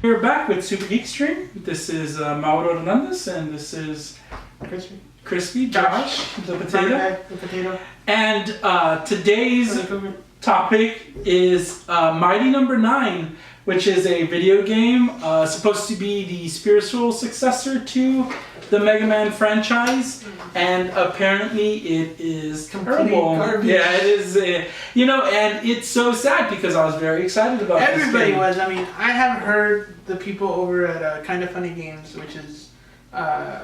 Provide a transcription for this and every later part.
We're back with Super Geek Stream. This is Mauro Hernandez, and this is Crispy Josh, the potato. And today's topic is Mighty Number 9, which is a video game supposed to be the spiritual successor to the Mega Man franchise, and apparently it is terrible. Garbage. Yeah, it is. And it's so sad because I was very excited about this Everybody game. was. I mean, I have heard the people over at Kind of Funny Games, which is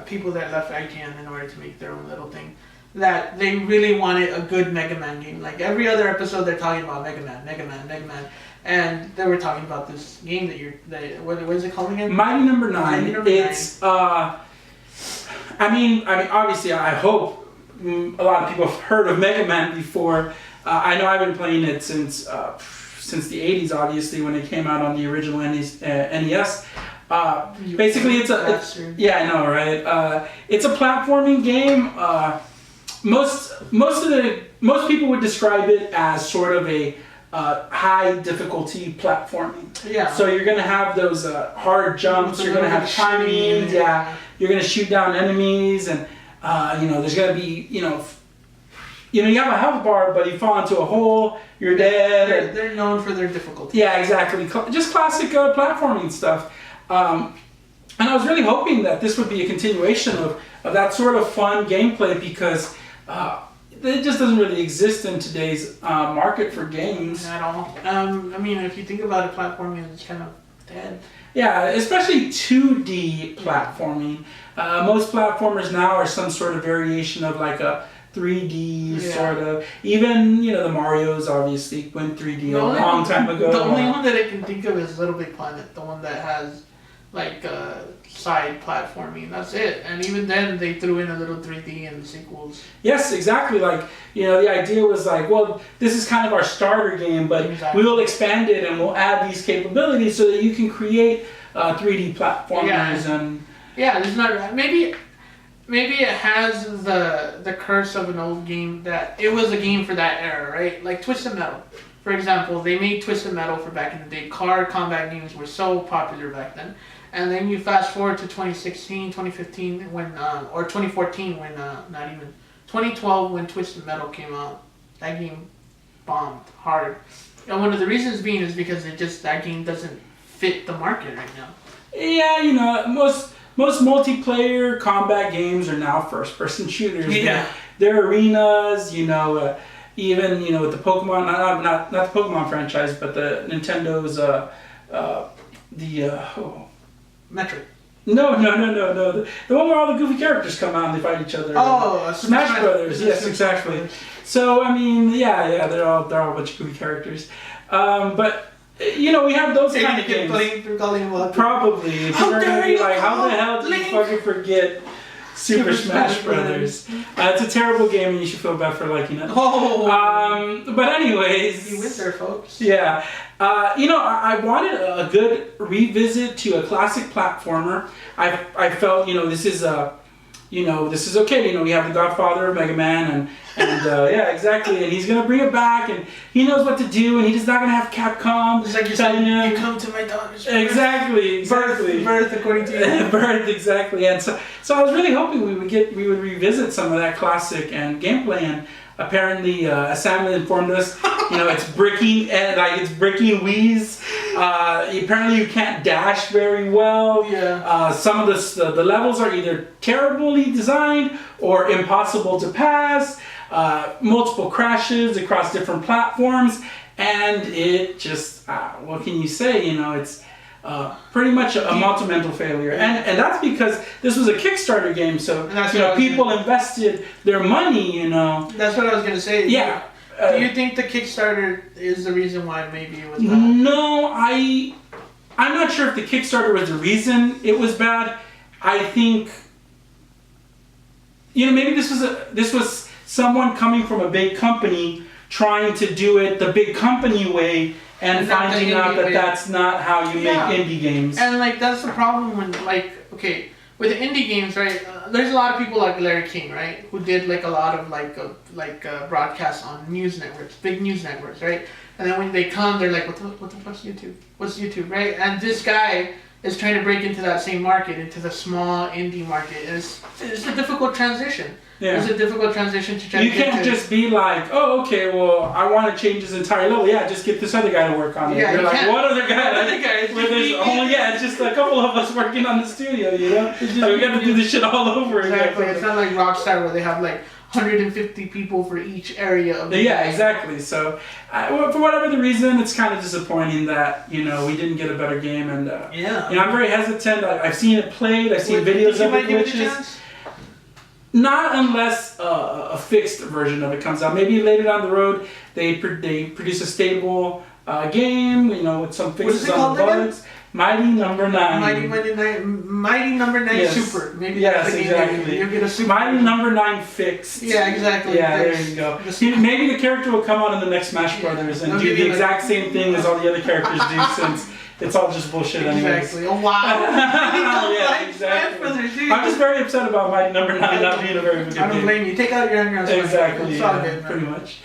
people that left IGN in order to make their own little thing, that they really wanted a good Mega Man game. Like every other episode, they're talking about Mega Man. And they were talking about this game what is it called again? Mighty Number 9. Mighty Number 9. I mean, obviously, I hope a lot of people have heard of Mega Man before. I know I've been playing it since the 80s, obviously, when it came out on the original NES. Basically, it's a yeah, I know, right? It's a platforming game. Most people would describe it as sort of a high difficulty platforming. Yeah. So you're gonna have those hard jumps. You're gonna have timing. Yeah. You're gonna shoot down enemies, and there's gonna be you have a health bar, but you fall into a hole, you're dead. They're known for their difficulty. Yeah, exactly. Just classic platforming stuff. And I was really hoping that this would be a continuation of that sort of fun gameplay because it just doesn't really exist in today's market for games. At all. I mean, if you think about it, platforming is kind of dead. Yeah, especially 2D platforming. Most platformers now are some sort of variation of like a 3D sort of. Even, the Marios obviously went 3D a long time ago. The only one that I can think of is Little Big Planet, the one that has like side platforming. That's it. And even then they threw in a little 3D in the sequels. Yes, exactly. Like, the idea was like, well, this is kind of our starter game, but we will expand it and we'll add these capabilities so that you can create 3D platformers and there's not maybe it has the curse of an old game that it was a game for that era, right? Like Twisted Metal. For example, they made Twisted Metal for back in the day. Car combat games were so popular back then. And then you fast forward to 2016, 2015, or 2014 when, 2012 when Twisted Metal came out. That game bombed hard. And one of the reasons being is because that game doesn't fit the market right now. Yeah, most multiplayer combat games are now first-person shooters. Yeah. They're arenas, even, with the Pokemon, not the Pokemon franchise, but the Nintendo's, Metroid. No. The one where all the goofy characters come out and they fight each other. Oh, Smash Brothers. Yes, exactly. So I mean, they're all a bunch of goofy characters. But we have those kind of games. Probably. People are gonna be like, how the hell did you fucking forget Super Smash Brothers? It's a terrible game, and you should feel bad for liking it. But anyways, you went there, folks. Yeah. I wanted a good revisit to a classic platformer. I felt, this is okay. We have the Godfather of Mega Man, and yeah, exactly. And he's gonna bring it back, and he knows what to do, and he's not gonna have Capcom it's like you telling him. You come to my daughter's Exactly. Birth according to you. Birth, exactly. And so I was really hoping we would revisit some of that classic and gameplay. And apparently, as Sam informed us, it's bricking Wii's. Apparently, you can't dash very well. Yeah. Some of the levels are either terribly designed or impossible to pass. Multiple crashes across different platforms, and it just what can you say? It's pretty much a monumental failure, and that's because this was a Kickstarter game, so people invested their money. That's what I was gonna say. Yeah. Do you think the Kickstarter is the reason why maybe it was bad? No, I'm not sure if the Kickstarter was the reason it was bad. I think maybe this was someone coming from a big company trying to do it the big company way and finding out that that's not how you make indie games. And that's the problem when with the indie games, right? There's a lot of people like Larry King, right, who did a lot of broadcasts on news networks, big news networks, right? And then when they come, they're like, what the fuck's YouTube? What's YouTube, right? And this guy is trying to break into that same market, into the small indie market. It's a difficult transition. Yeah. It's a difficult transition to try You to get can't to. just be like, oh, okay, well, I want to change this entire level. Yeah, just get this other guy to work on it. Yeah, You're you like, can't. what other guy? What other guy? Where there's only, it's just a couple of us working on the studio, you know? Like, we got to do this shit all over Exactly. again. It's not like Rockstar where they have like 150 people for each area of the Yeah, game. exactly. So, for whatever the reason, it's kind of disappointing that, we didn't get a better game. And, Yeah. I'm very hesitant. I've seen it played. I've seen videos of it, glitches. Not unless a fixed version of it comes out. Maybe later down the road they produce a stable game, with some fixes on the bugs. Mighty Number 9. Mighty Number 9 Yes. Super. Maybe Yes, that's the exactly. game. You'll get a super. Mighty Number 9 Fixed. Yeah, exactly. Yeah, there you go. Maybe the character will come out in the next Smash Brothers and They'll do give the you, exact same thing as all the other characters do, since it's all just bullshit anyways. Exactly. Oh wow. Yeah, exactly. I'm just very upset about Mighty Number 9 not being a very good game. I don't blame you. Take out your anger on Smash. Exactly, It's all yeah, good, man. pretty much.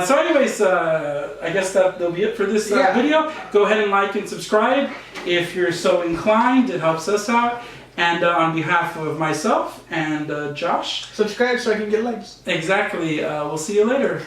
So anyways, I guess that'll be it for this Yeah. video. Go ahead and like and subscribe if you're so inclined. It helps us out. And on behalf of myself and Josh. Subscribe so I can get likes. Exactly. We'll see you later.